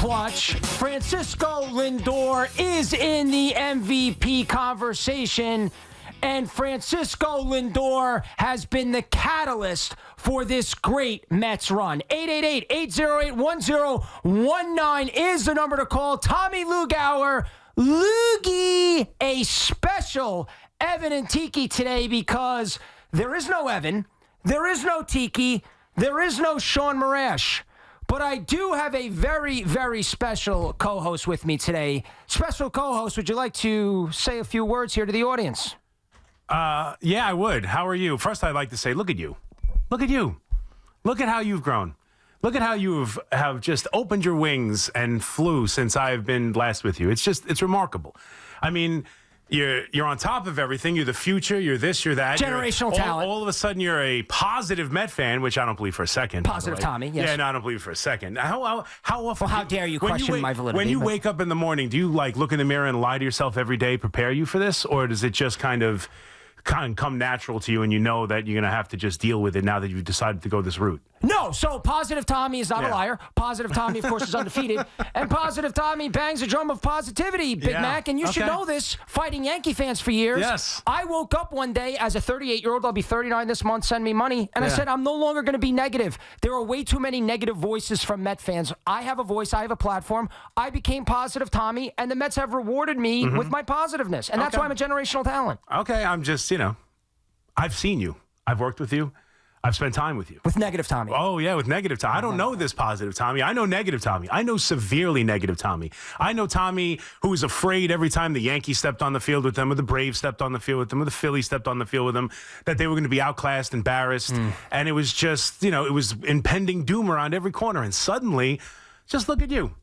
clutch. Francisco Lindor is in the MVP conversation, and Francisco Lindor has been the catalyst for this great Mets run. 888-808-1019 is the number to call. Tommy Lugauer, Loogy, a special Evan and Tiki today because there is no Evan, there is no Tiki, there is no Sean Marash. But I do have a very, very special co-host with me today. Special co-host, would you like to say a few words here to the audience? Yeah, I would. How are you? First, I'd like to say, look at you. Look at you. Look at how you've grown. Look at how you have just opened your wings and flew since I've been last with you. It's remarkable. I mean, you're on top of everything. You're the future. You're this, you're that. Generational talent. All of a sudden, you're a positive Met fan, which I don't believe for a second. Positive Tommy, yes. Yeah, no, I don't believe for a second. How often? Well, how dare you question my validity? When you wake up in the morning, do you look in the mirror and lie to yourself every day, prepare you for this? Or does it just kind of come natural to you and you know that you're going to have to just deal with it now that you've decided to go this route? No, so Positive Tommy is not a liar. Positive Tommy, of course, is undefeated. And Positive Tommy bangs a drum of positivity, Big Mac. And you should know this, fighting Yankee fans for years. Yes. I woke up one day as a 38-year-old. I'll be 39 this month. Send me money. And I said, I'm no longer going to be negative. There are way too many negative voices from Met fans. I have a voice. I have a platform. I became Positive Tommy, and the Mets have rewarded me with my positiveness. And that's why I'm a generational talent. Okay, I'm just, I've seen you. I've worked with you. I've spent time with you. With Negative Tommy. Oh, yeah, with Negative Tommy. I don't know this Positive Tommy. I know Negative Tommy. I know severely Negative Tommy. I know Tommy who was afraid every time the Yankees stepped on the field with them, or the Braves stepped on the field with them, or the Phillies stepped on the field with them, that they were going to be outclassed, embarrassed. And it was just, it was impending doom around every corner. And suddenly, just look at you.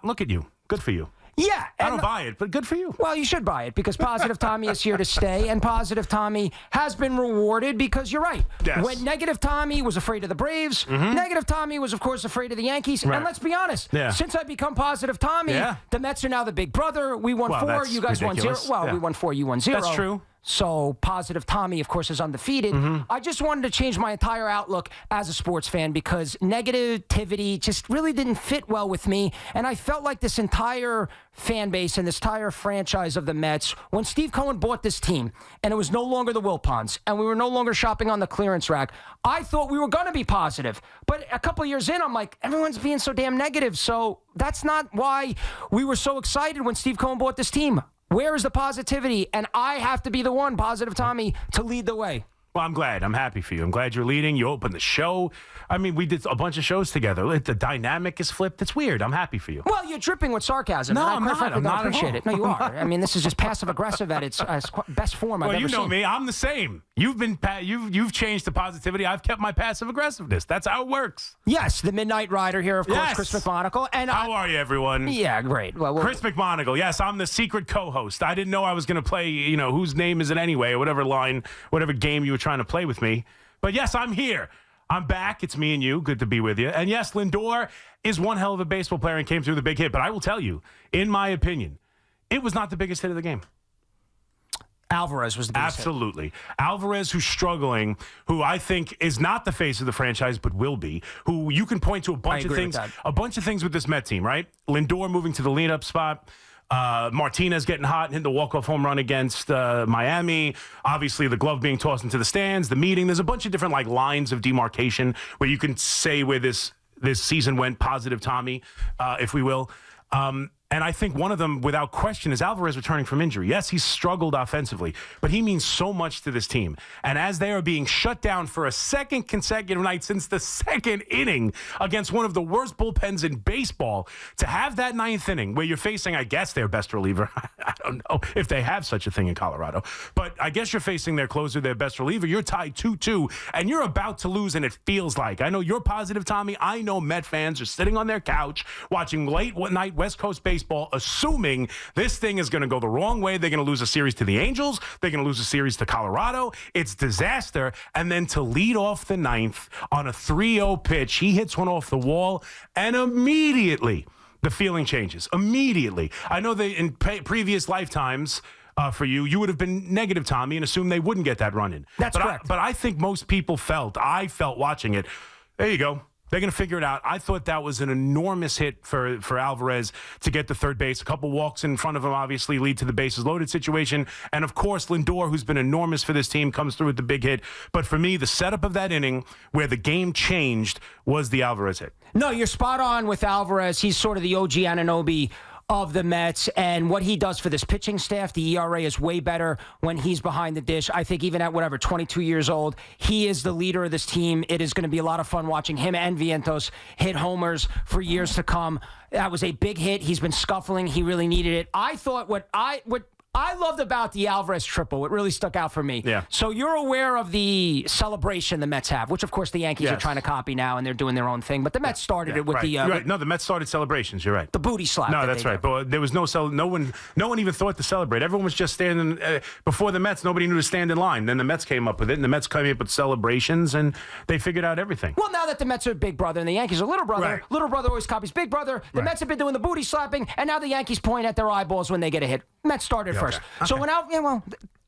Look at you. Good for you. Yeah. I don't buy it, but good for you. Well, you should buy it because Positive Tommy is here to stay, and Positive Tommy has been rewarded because you're right. Yes. When Negative Tommy was afraid of the Braves, Negative Tommy was, of course, afraid of the Yankees. Right. And let's be honest, since I become Positive Tommy, the Mets are now the big brother. We won 4, you guys ridiculous. won 0. Well, we won 4, you won 0. That's true. So Positive Tommy, of course, is undefeated. I just wanted to change my entire outlook as a sports fan because negativity just really didn't fit well with me. And I felt like this entire fan base and this entire franchise of the Mets, when Steve Cohen bought this team and it was no longer the Wilpons and we were no longer shopping on the clearance rack, I thought we were going to be positive. But a couple of years in, I'm like, everyone's being so damn negative. So that's not why we were so excited when Steve Cohen bought this team. Where is the positivity? And I have to be the one, Positive Tommy, to lead the way. Well, I'm glad. I'm happy for you. I'm glad you're leading. You opened the show. I mean, we did a bunch of shows together. The dynamic is flipped. It's weird. I'm happy for you. Well, you're dripping with sarcasm. No, and I'm not. I'm not appreciate at all. it. No, you are. I mean, this is just passive-aggressive at its best form I've ever seen. Well, you know me. I'm the same. You've changed to positivity. I've kept my passive-aggressiveness. That's how it works. Yes, the Midnight Rider here, of course, Chris McMonagle. And how are you, everyone? Yeah, great. Well, Chris McMonagle. Yes, I'm the secret co-host. I didn't know I was going to play, whose name is it anyway, or whatever game you were trying to play with me. But yes, I'm here. I'm back. It's me and you. Good to be with you. And yes, Lindor is one hell of a baseball player and came through the big hit. But I will tell you, in my opinion, it was not the biggest hit of the game. Alvarez was the biggest Absolutely. Hit. Alvarez, who's struggling, who I think is not the face of the franchise, but will be, who you can point to a bunch of things with this Met team, right? Lindor moving to the lead-up spot. Martinez getting hot and hitting the walk-off home run against Miami. Obviously, the glove being tossed into the stands, the meeting. There's a bunch of different lines of demarcation where you can say where this season went, Positive Tommy, if we will. And I think one of them, without question, is Alvarez returning from injury. Yes, he's struggled offensively, but he means so much to this team. And as they are being shut down for a second consecutive night since the second inning against one of the worst bullpens in baseball, to have that ninth inning where you're facing, I guess, their best reliever. I don't know if they have such a thing in Colorado, but I guess you're facing their closer, their best reliever. You're tied 2-2, and you're about to lose, and it feels like. I know you're Positive Tommy. I know Met fans are sitting on their couch watching late night West Coast baseball, assuming this thing is going to go the wrong way. They're going to lose a series to the Angels. They're going to lose a series to Colorado. It's disaster. And then to lead off the ninth on a 3-0 pitch, he hits one off the wall, and immediately the feeling changes. Immediately. I know that in previous lifetimes, for you would have been Negative Tommy and assumed they wouldn't get that run in. That's correct. But I think most people I felt watching it, there you go. They're going to figure it out. I thought that was an enormous hit for Alvarez to get to third base. A couple walks in front of him obviously lead to the bases loaded situation. And, of course, Lindor, who's been enormous for this team, comes through with the big hit. But for me, the setup of that inning where the game changed was the Alvarez hit. No, you're spot on with Alvarez. He's sort of the OG Anunoby of the Mets, and what he does for this pitching staff. The ERA is way better when he's behind the dish. I think even at 22 years old, he is the leader of this team. It is going to be a lot of fun watching him and Vientos hit homers for years to come. That was a big hit. He's been scuffling. He really needed it. I thought what I loved about the Alvarez triple, it really stuck out for me. Yeah. So you're aware of the celebration the Mets have, which of course the Yankees are trying to copy now, and they're doing their own thing. But the Mets started it with right. the You're right. No, the Mets started celebrations. You're right. The booty slap. No, that's right. But there was no one even thought to celebrate. Everyone was just standing before the Mets. Nobody knew to stand in line. Then the Mets came up with it, and the Mets came up with celebrations, and they figured out everything. Well, now that the Mets are big brother and the Yankees are little brother, little brother always copies big brother. The Mets have been doing the booty slapping, and now the Yankees point at their eyeballs when they get a hit. Mets started first. Okay. So when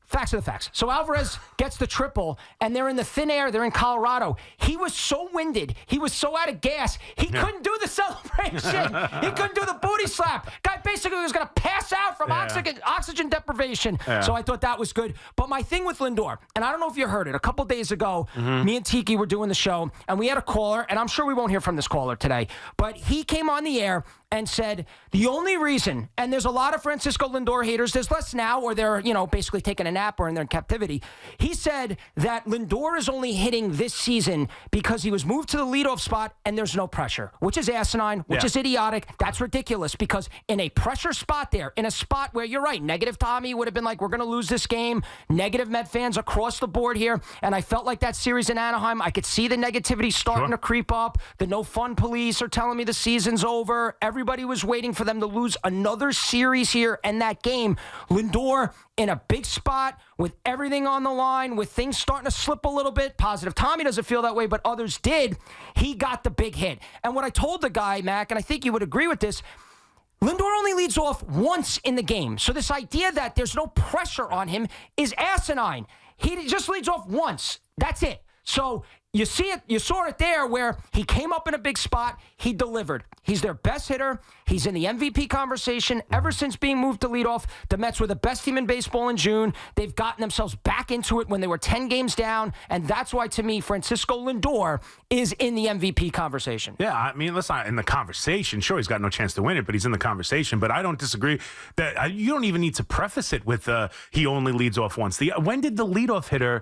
facts are the facts. So Alvarez gets the triple, and they're in the thin air. They're in Colorado. He was so winded. He was so out of gas. He couldn't do the celebration. He couldn't do the booty slap. Guy basically was going to pass out from oxygen deprivation. Yeah. So I thought that was good. But my thing with Lindor, and I don't know if you heard it, a couple days ago, me and Tiki were doing the show, and we had a caller, and I'm sure we won't hear from this caller today, but he came on the air and said the only reason, and there's a lot of Francisco Lindor haters, there's less now, or they're, basically taking a nap or they're in captivity. He said that Lindor is only hitting this season because he was moved to the leadoff spot and there's no pressure, which is asinine, which is idiotic. That's ridiculous because in a pressure spot there, in a spot where you're right, negative Tommy would have been like, we're going to lose this game, negative Met fans across the board here, and I felt like that series in Anaheim, I could see the negativity starting to creep up. The no fun police are telling me the season's over. Everybody was waiting for them to lose another series here, and that game, Lindor in a big spot with everything on the line, with things starting to slip a little bit. Positive Tommy doesn't feel that way, but others did. He got the big hit. And what I told the guy, Mac, and I think you would agree with this, Lindor only leads off once in the game. So this idea that there's no pressure on him is asinine. He just leads off once. That's it. So you see it, you saw it there where he came up in a big spot, he delivered. He's their best hitter. He's in the MVP conversation ever since being moved to leadoff. The Mets were the best team in baseball in June. They've gotten themselves back into it when they were 10 games down, and that's why, to me, Francisco Lindor is in the MVP conversation. Yeah, I mean, let's not in the conversation. Sure, he's got no chance to win it, but he's in the conversation. But I don't disagree that you don't even need to preface it with he only leads off once. When did the leadoff hitter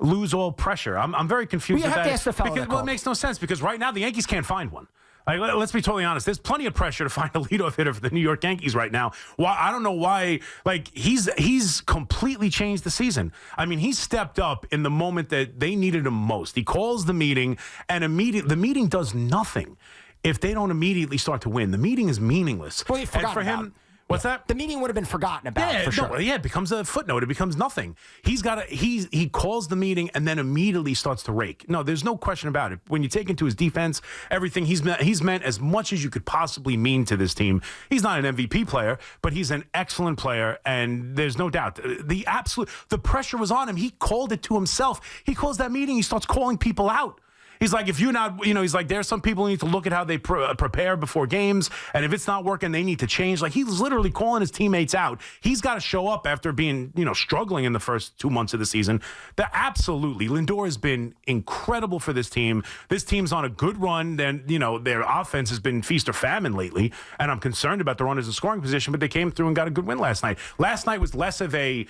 lose all pressure? I'm very confused with that. You have to ask the fellow because, it makes no sense because right now the Yankees can't find one. Like, let's be totally honest. There's plenty of pressure to find a leadoff hitter for the New York Yankees right now. Why? I don't know why. Like, he's completely changed the season. I mean, he stepped up in the moment that they needed him most. He calls the meeting, and the meeting does nothing if they don't immediately start to win. The meeting is meaningless. Well, you forgot for him. What's that? The meeting would have been forgotten about, for sure. It becomes a footnote. It becomes nothing. He calls the meeting and then immediately starts to rake. No, there's no question about it. When you take into his defense, everything he's meant as much as you could possibly mean to this team. He's not an MVP player, but he's an excellent player, and there's no doubt. The pressure was on him. He called it to himself. He calls that meeting. He starts calling people out. He's like, if you're not, he's like, there's some people who need to look at how they prepare before games, and if it's not working, they need to change. Like, he's literally calling his teammates out. He's got to show up after being, struggling in the first 2 months of the season. Absolutely, Lindor has been incredible for this team. This team's on a good run. Then, their offense has been feast or famine lately, and I'm concerned about the runners in scoring position, but they came through and got a good win last night. Last night was less of a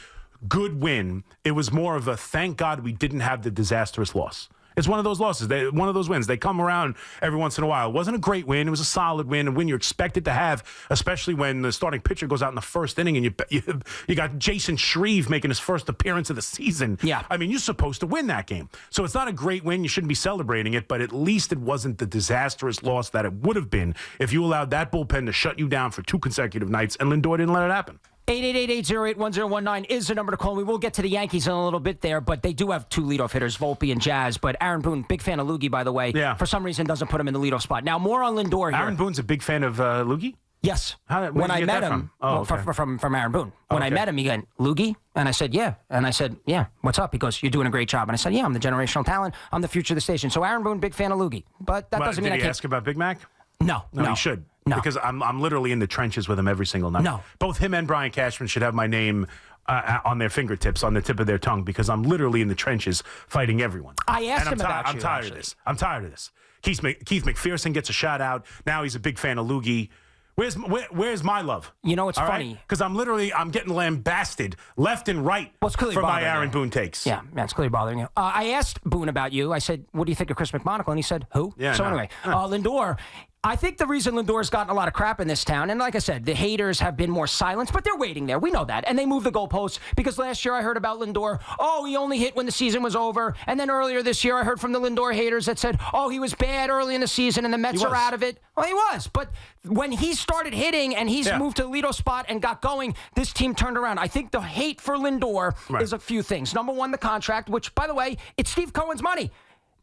good win. It was more of a thank God we didn't have the disastrous loss. It's one of those losses, one of those wins. They come around every once in a while. It wasn't a great win. It was a solid win, a win you're expected to have, especially when the starting pitcher goes out in the first inning and you got Jason Shreve making his first appearance of the season. Yeah. I mean, you're supposed to win that game. So it's not a great win. You shouldn't be celebrating it, but at least it wasn't the disastrous loss that it would have been if you allowed that bullpen to shut you down for 2 consecutive nights, and Lindor didn't let it happen. 888-808-1019 is the number to call. We will get to the Yankees in a little bit there, but they do have 2 leadoff hitters, Volpe and Jazz. But Aaron Boone, big fan of Loogy, by the way, for some reason doesn't put him in the leadoff spot. Now, more on Lindor here. Aaron Boone's a big fan of Loogy? Yes. When I met him, from Aaron Boone. When I met him, he went, Loogy? And I said, yeah. And I said, yeah, what's up? He goes, you're doing a great job. And I said, yeah, I'm the generational talent. I'm the future of the station. So Aaron Boone, big fan of Loogy. But that doesn't mean I can't. Did he ask about Big Mac? No. He should. No. Because I'm literally in the trenches with him every single night. No. Both him and Brian Cashman should have my name on their fingertips, on the tip of their tongue, because I'm literally in the trenches fighting everyone. I asked him about you. I'm tired of this. I'm tired of this. Keith McPherson gets a shout out. Now he's a big fan of Loogy. Where's my love? You know, it's funny. Because I'm getting lambasted left and right for my Aaron Boone takes. Yeah, it's clearly bothering you. I asked Boone about you. I said, what do you think of Chris McMonagle? And he said, who? Yeah, Anyway, Lindor. I think the reason Lindor's gotten a lot of crap in this town, and like I said, the haters have been more silent, but they're waiting there. We know that. And they moved the goalposts because last year I heard about Lindor. Oh, he only hit when the season was over. And then earlier this year I heard from the Lindor haters that said, oh, he was bad early in the season and the Mets are out of it. Well, he was. But when he started hitting and he's moved to the leadoff spot and got going, this team turned around. I think the hate for Lindor is a few things. Number one, the contract, which, by the way, it's Steve Cohen's money.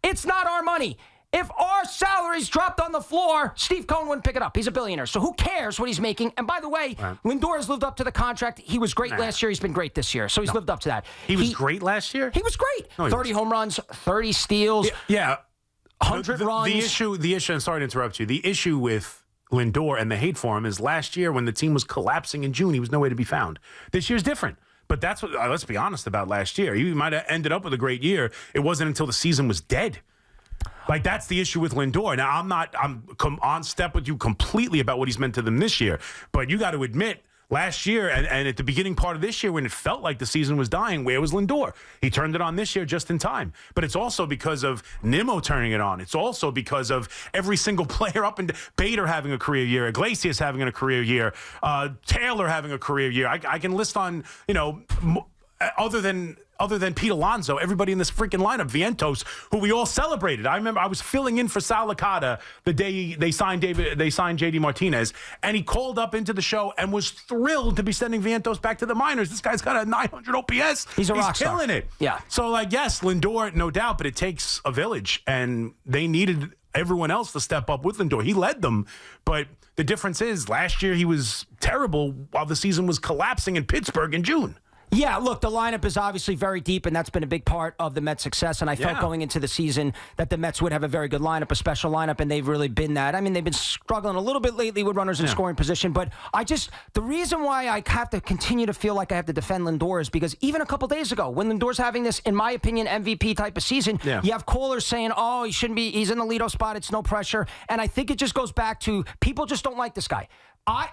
It's not our money. If our salaries dropped on the floor, Steve Cohen wouldn't pick it up. He's a billionaire, so who cares what he's making? And by the way, Lindor has lived up to the contract. He was great last year. He's been great this year, so he's lived up to that. He was great last year? He was great. 30 home runs, 30 steals, 100 runs. The issue, and sorry to interrupt you, the issue with Lindor and the hate for him is last year when the team was collapsing in June, he was nowhere to be found. This year's different. But that's what, let's be honest about last year. He might have ended up with a great year. It wasn't until the season was dead. Like, that's the issue with Lindor. Now, I'm on step with you completely about what he's meant to them this year. But you got to admit, last year and at the beginning part of this year when it felt like the season was dying, where was Lindor? He turned it on this year just in time. But it's also because of Nimmo turning it on. It's also because of every single player up and Bader having a career year, Iglesias having a career year, Taylor having a career year. I can list on, other than Pete Alonso, everybody in this freaking lineup, Vientos, who we all celebrated. I remember I was filling in for Sal Licata the day they signed JD Martinez, and he called up into the show and was thrilled to be sending Vientos back to the minors. This guy's got a 900 OPS. He's killing star. It. Yeah. So, yes, Lindor, no doubt, but it takes a village, and they needed everyone else to step up with Lindor. He led them, but the difference is last year he was terrible while the season was collapsing in Pittsburgh in June. Yeah, look, the lineup is obviously very deep, and that's been a big part of the Mets' success. And I felt going into the season that the Mets would have a very good lineup, a special lineup, and they've really been that. I mean, they've been struggling a little bit lately with runners in scoring position, but the reason why I have to continue to feel like I have to defend Lindor is because even a couple days ago, when Lindor's having this, in my opinion, MVP type of season, you have callers saying, oh, he shouldn't be, he's in the leadoff spot, it's no pressure. And I think it just goes back to people just don't like this guy.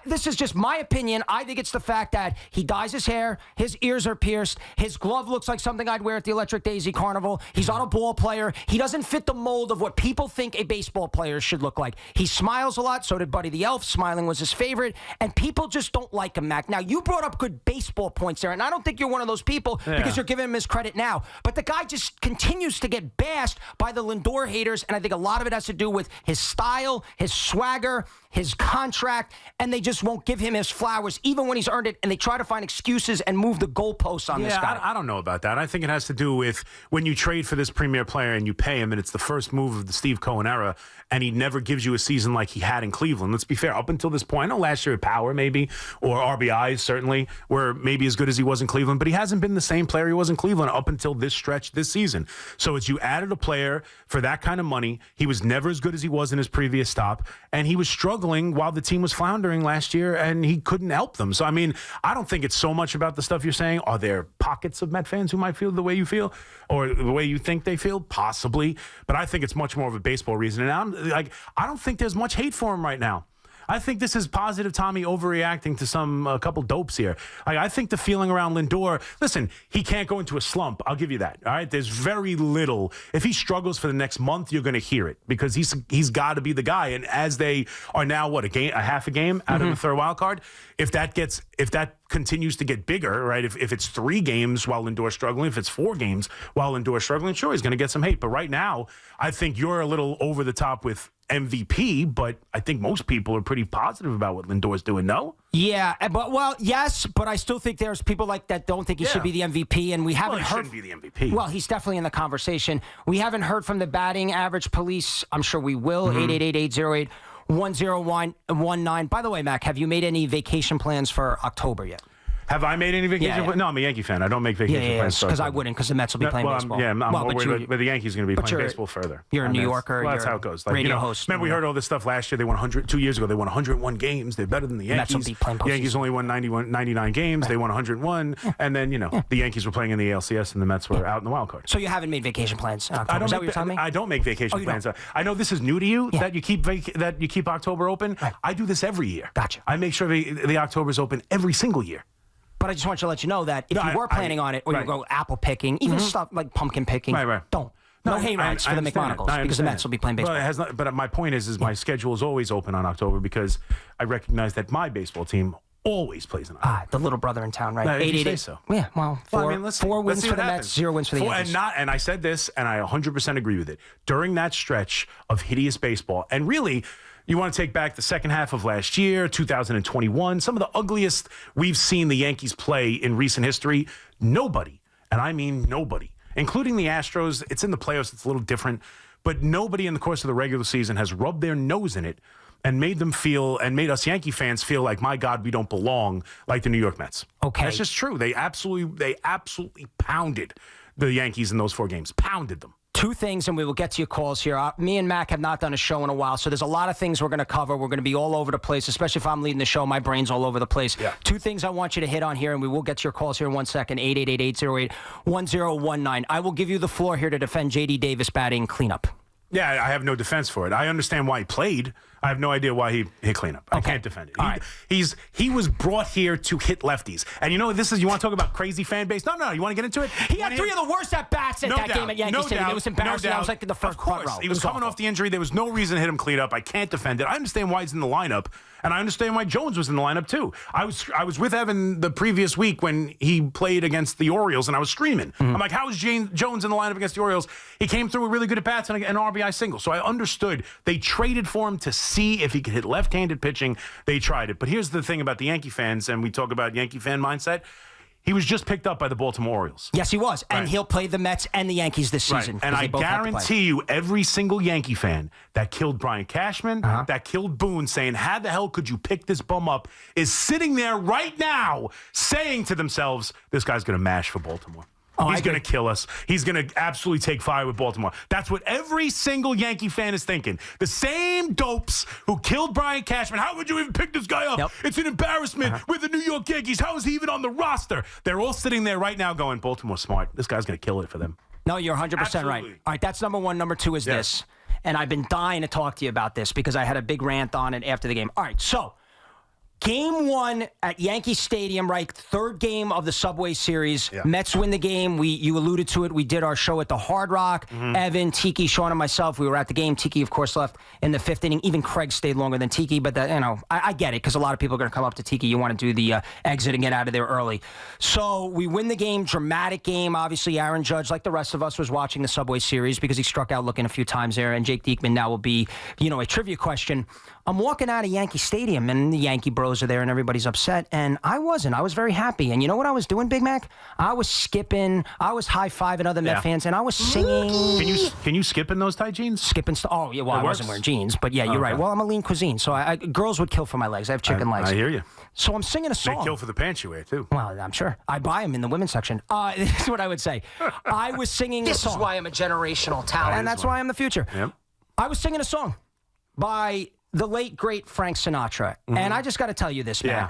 This is just my opinion. I think it's the fact that he dyes his hair, his ears are pierced, his glove looks like something I'd wear at the Electric Daisy Carnival. He's not a ball player. He doesn't fit the mold of what people think a baseball player should look like. He smiles a lot. So did Buddy the Elf. Smiling was his favorite. And people just don't like him, Mac. Now, you brought up good baseball points there, and I don't think you're one of those people because you're giving him his credit now. But the guy just continues to get bashed by the Lindor haters, and I think a lot of it has to do with his style, his swagger, his contract, and they just won't give him his flowers, even when he's earned it, and they try to find excuses and move the goalposts on this guy. I don't know about that. I think it has to do with when you trade for this premier player and you pay him, and it's the first move of the Steve Cohen era, and he never gives you a season like he had in Cleveland. Let's be fair. Up until this point, I know last year at Power maybe, or RBIs certainly, were maybe as good as he was in Cleveland, but he hasn't been the same player he was in Cleveland up until this stretch this season. So it's you added a player for that kind of money. He was never as good as he was in his previous stop, and he was struggling while the team was floundering last year, and he couldn't help them. So, I mean, I don't think it's so much about the stuff you're saying. Are there pockets of Met fans who might feel the way you feel or the way you think they feel? Possibly. But I think it's much more of a baseball reason. And I don't think there's much hate for him right now. I think this is positive Tommy overreacting to a couple dopes here. I think the feeling around Lindor, listen, he can't go into a slump. I'll give you that. All right. There's very little. If he struggles for the next month, you're going to hear it because he's got to be the guy. And as they are now, a half a game out of the third wild card, if that continues to get bigger, right? If it's 3 games while Lindor's struggling, if it's 4 games while Lindor's struggling, sure, he's going to get some hate. But right now, I think you're a little over the top with MVP, but I think most people are pretty positive about what Lindor's doing, no? Yeah, yes, but I still think there's people like that don't think he should be the MVP, and we haven't heard. He shouldn't be the MVP. Well, he's definitely in the conversation. We haven't heard from the batting average police. I'm sure we will. 888-808. 1019. By the way, Mac, have you made any vacation plans for October yet? Have I made any vacation plans? No, I'm a Yankee fan. I don't make vacation plans. Because I wouldn't, because the Mets will be playing baseball. I'm worried, but the Yankees are going to be playing baseball further. You're a New Yorker. Well, that's how it goes. Like, radio host. Remember, we heard all this stuff last year. They won 2 years ago. They won 101 games. They're better than the Yankees. Mets will be playing postseason. The Yankees only won 99 games. Right. They won 101. Yeah. And then, the Yankees were playing in the ALCS, and the Mets were out in the wild card. So you haven't made vacation plans in October? Is that what you're telling me? I don't make vacation plans. I know this is new to you, that you keep October open. Right. I do this every year. Gotcha. I make sure the October's open every single year. But I just want you to let you know that if you were planning on it, or you go apple picking, even stuff like pumpkin picking, don't. No hayrides for the McMonagles because the Mets will be playing baseball. But my point is my schedule is always open on October because I recognize that my baseball team always plays in October. The little brother in town, right? No, 888. So. Yeah, well, four wins for the Mets, 0 wins for the Yankees. And I said this, and I 100% agree with it. During that stretch of hideous baseball, and really, you want to take back the second half of last year, 2021, some of the ugliest we've seen the Yankees play in recent history. Nobody, and I mean nobody, including the Astros, it's in the playoffs, it's a little different, but nobody in the course of the regular season has rubbed their nose in it and made them feel, and made us Yankee fans feel like, my God, we don't belong, like the New York Mets. Okay. That's just true. They absolutely pounded the Yankees in those 4 games. Pounded them. 2 things, and we will get to your calls here. Me and Mac have not done a show in a while, so there's a lot of things we're going to cover. We're going to be all over the place, especially if I'm leading the show. My brain's all over the place. Yeah. 2 things I want you to hit on here, and we will get to your calls here in 1 second. 888-808-1019. I will give you the floor here to defend J.D. Davis batting cleanup. Yeah, I have no defense for it. I understand why he played. I have no idea why he hit cleanup. I can't defend it. He was brought here to hit lefties. And you want to talk about crazy fan base? No, you want to get into it? He had 3 of the worst at-bats at that game at Yankee Stadium. It was embarrassing. That was like the first front row. He was coming off the injury. There was no reason to hit him cleanup. I can't defend it. I understand why he's in the lineup, and I understand why Jones was in the lineup too. I was with Evan the previous week when he played against the Orioles, and I was screaming. I'm like, how is Jones in the lineup against the Orioles? He came through with really good at-bats and an RBI single. So I understood. They traded for him to see if he could hit left-handed pitching. They tried it. But here's the thing about the Yankee fans, and we talk about Yankee fan mindset. He was just picked up by the Baltimore Orioles. Yes, he was. And he'll play the Mets and the Yankees this season. Right. And I guarantee you, every single Yankee fan that killed Brian Cashman, that killed Boone, saying, how the hell could you pick this bum up, is sitting there right now saying to themselves, this guy's going to mash for Baltimore. He's going to kill us. He's going to absolutely take fire with Baltimore. That's what every single Yankee fan is thinking. The same dopes who killed Brian Cashman. How would you even pick this guy up? Yep. It's an embarrassment with the New York Yankees. How is he even on the roster? They're all sitting there right now going, Baltimore's smart. This guy's going to kill it for them. No, you're 100% right. All right, that's number 1. Number 2 is this. And I've been dying to talk to you about this because I had a big rant on it after the game. All right, so Game 1 at Yankee Stadium, right? 3rd game of the Subway Series. Yeah. Mets win the game. You alluded to it. We did our show at the Hard Rock. Evan, Tiki, Sean, and myself, we were at the game. Tiki, of course, left in the 5th inning. Even Craig stayed longer than Tiki, but I get it because a lot of people are going to come up to Tiki. You want to do the exit and get out of there early. So we win the game. Dramatic game. Obviously, Aaron Judge, like the rest of us, was watching the Subway Series because he struck out looking a few times there. And Jake Diekman now will be, a trivia question. I'm walking out of Yankee Stadium, and the Yankee bros are there, and everybody's upset, and I wasn't. I was very happy. And you know what I was doing, Big Mac? I was skipping. I was high-fiving other Met fans, and I was singing. Can you skip in those tight jeans? Skipping stuff. Oh, yeah, well, I wasn't wearing jeans, but yeah, you're right. Well, I'm a lean cuisine, so girls would kill for my legs. I have chicken legs. I hear you. So I'm singing a song. They kill for the pants you wear, too. Well, I'm sure. I buy them in the women's section. This is what I would say. I was singing a song. This is why I'm a generational talent. And that's why I'm the future. Yep. I was singing a song by the late, great Frank Sinatra. And I just got to tell you this, man.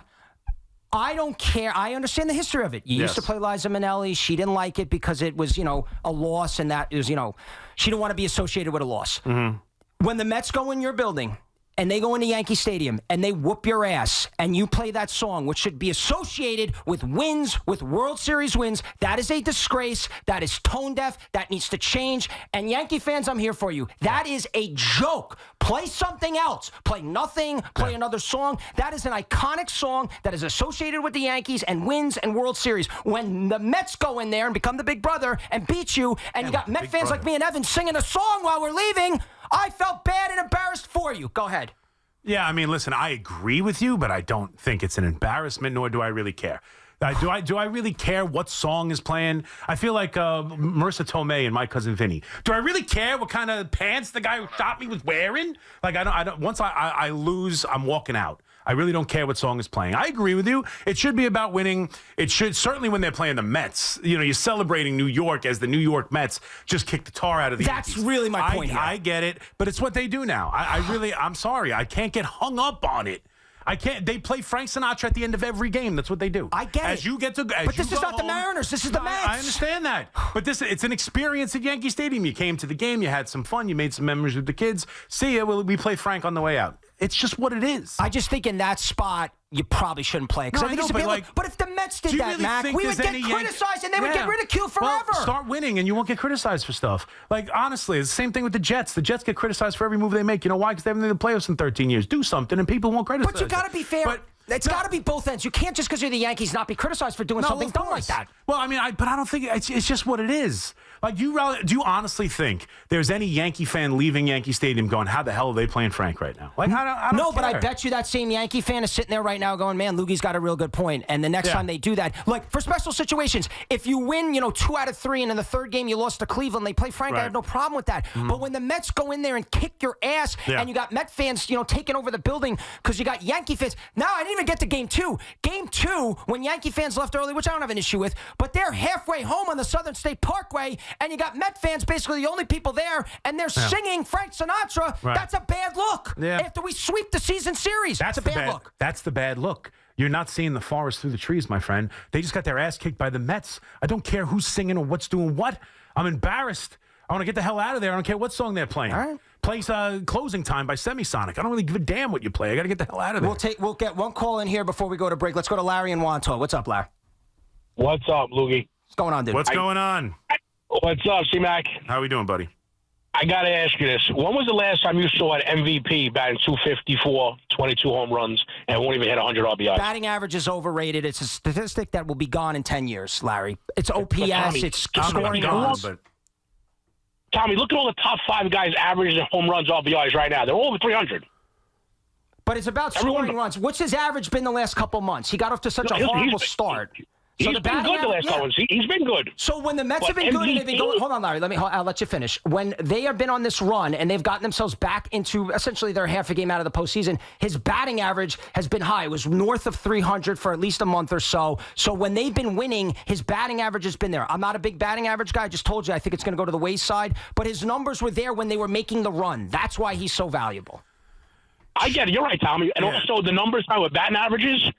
I don't care. I understand the history of it. You used to play Liza Minnelli. She didn't like it because it was, a loss, and that is, she didn't want to be associated with a loss. When the Mets go in your building and they go into Yankee Stadium and they whoop your ass and you play that song, which should be associated with wins, with World Series wins, that is a disgrace. That is tone deaf. That needs to change. And Yankee fans, I'm here for you. That is a joke. Play something else. Play nothing. Play another song. That is an iconic song that is associated with the Yankees and wins and World Series. When the Mets go in there and become the big brother and beat you, and you got Met fans like me and Evan singing a song while we're leaving, I felt bad and embarrassed for you. Go ahead. Yeah, I mean, listen, I agree with you, but I don't think it's an embarrassment, nor do I really care. Do I really care what song is playing? I feel like Marissa Tomei and My Cousin Vinny. Do I really care what kind of pants the guy who shot me was wearing? Like, I don't. Once I lose, I'm walking out. I really don't care what song is playing. I agree with you. It should be about winning. It should, certainly when they're playing the Mets. You know, you're celebrating New York as the New York Mets just kicked the tar out of the That's Yankees. really my point here. I get it, but it's what they do now. I'm sorry. I can't get hung up on it. I can't. They play Frank Sinatra at the end of every game. That's what they do. I get it. But this is not the Mariners. This is the Mets. I understand that. But it's an experience at Yankee Stadium. You came to the game. You had some fun. You made some memories with the kids. See ya. We play Frank on the way out. It's just what it is. I just think in that spot, you probably shouldn't play. No, I know, but if the Mets did that, really Mac, we would get criticized and they would get ridiculed forever. Well, start winning and you won't get criticized for stuff. Like, honestly, it's the same thing with the Jets. The Jets get criticized for every move they make. You know why? Because they haven't been in the playoffs in 13 years. Do something and people won't criticize. But you got to be fair. It's got to be both ends. You can't just because you're the Yankees not be criticized for doing something dumb like that. Well, I mean, but I don't think it's just what it is. Like, do you honestly think there's any Yankee fan leaving Yankee Stadium going, how the hell are they playing Frank right now? Like, I don't No, care. but I bet you that same Yankee fan is sitting there right now going, man, Loogie's got a real good point. And the next time they do that, like for special situations, if you win, 2 out of 3 and in the third game you lost to Cleveland, they play Frank, I have no problem with that. Mm-hmm. But when the Mets go in there and kick your ass and you got Met fans, taking over the building because you got Yankee fans. Now, I didn't even get to game 2. Game 2, when Yankee fans left early, which I don't have an issue with, but they're halfway home on the Southern State Parkway, and you got Met fans basically the only people there, and they're singing Frank Sinatra. Right. That's a bad look. Yeah. After we sweep the season series, that's a bad look. That's the bad look. You're not seeing the forest through the trees, my friend. They just got their ass kicked by the Mets. I don't care who's singing or what's doing what. I'm embarrassed. I want to get the hell out of there. I don't care what song they're playing. All right. Plays Closing Time by Semisonic. I don't really give a damn what you play. I got to get the hell out of there. We'll get one call in here before we go to break. Let's go to Larry and Wanto. What's up, Larry? What's up, Loogy? What's going on, dude? What's going on? What's up, C-Mac? How we doing, buddy? I got to ask you this. When was the last time you saw an MVP batting 254, 22 home runs, and won't even hit 100 RBIs? Batting average is overrated. It's a statistic that will be gone in 10 years, Larry. It's OPS. It's scoring runs. Tommy, look at all the top 5 guys averaging home runs, RBIs right now. They're all over 300. But it's about scoring runs. What's his average been the last couple months? He got off to such a horrible start. He's been good the last couple. He's been good. So when the Mets have been good and they've been going, hold on, Larry. I'll let you finish. When they have been on this run and they've gotten themselves back into essentially their half a game out of the postseason, his batting average has been high. It was north of 300 for at least a month or so. So when they've been winning, his batting average has been there. I'm not a big batting average guy. I just told you I think it's going to go to the wayside. But his numbers were there when they were making the run. That's why he's so valuable. I get it. You're right, Tommy. And also the numbers now with batting averages,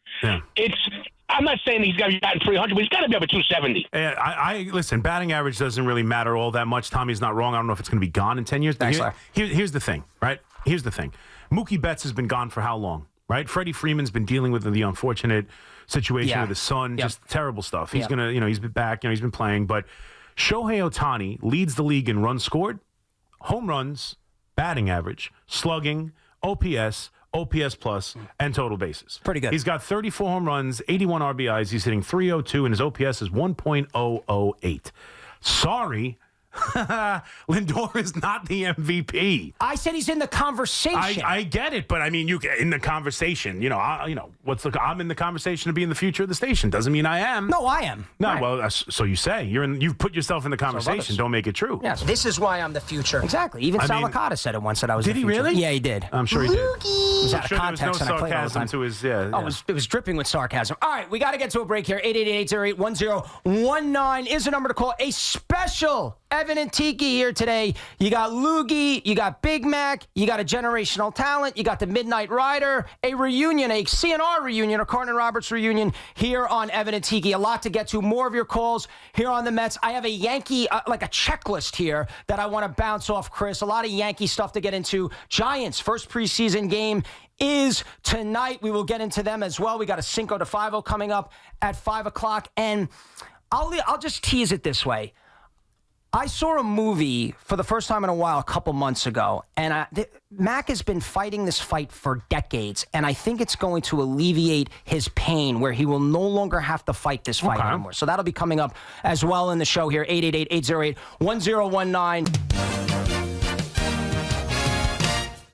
I'm not saying he's got to be batting 300, but he's got to be up at 270. Listen, batting average doesn't really matter all that much. Tommy's not wrong. I don't know if it's going to be gone in 10 years. Thanks, here's the thing, right? Here's the thing. Mookie Betts has been gone for how long, right? Freddie Freeman's been dealing with the unfortunate situation with his son, just terrible stuff. He's going to, he's been back, he's been playing. But Shohei Ohtani leads the league in runs scored, home runs, batting average, slugging, OPS plus, and total bases. Pretty good. He's got 34 home runs, 81 RBIs. He's hitting .302, and his OPS is 1.008. Sorry, Lindor is not the MVP. I said he's in the conversation. I get it, but I mean, you in the conversation. I'm in the conversation to be in the future of the station. Doesn't mean I am. No, I am. No, right. Well, so you say you've put yourself in the conversation. Don't make it true. Yes. This is why I'm the future. Exactly. Even Salicata said it once that I was. Did the he future. really? Yeah, he did. I'm sure he did. It was out of context, there was no and I played all the time. sarcasm to his. It was dripping with sarcasm. All right, we got to get to a break here. 888-808-1019 is the number to call. A special Evan and Tiki here today. You got Loogy, you got Big Mac, you got a generational talent, you got the Midnight Rider, a reunion, a CNR reunion, a Carton Roberts reunion here on Evan and Tiki. A lot to get to. More of your calls here on the Mets. I have a Yankee, like a checklist here that I want to bounce off, Chris. A lot of Yankee stuff to get into. Giants, first preseason game is tonight. We will get into them as well. We got a Cinco de Five coming up at 5 o'clock. And I'll just tease it this way. I saw a movie for the first time in a while a couple months ago, and Mac has been fighting this fight for decades, and I think it's going to alleviate his pain where he will no longer have to fight this fight anymore. So that'll be coming up as well in the show here, 888-808-1019.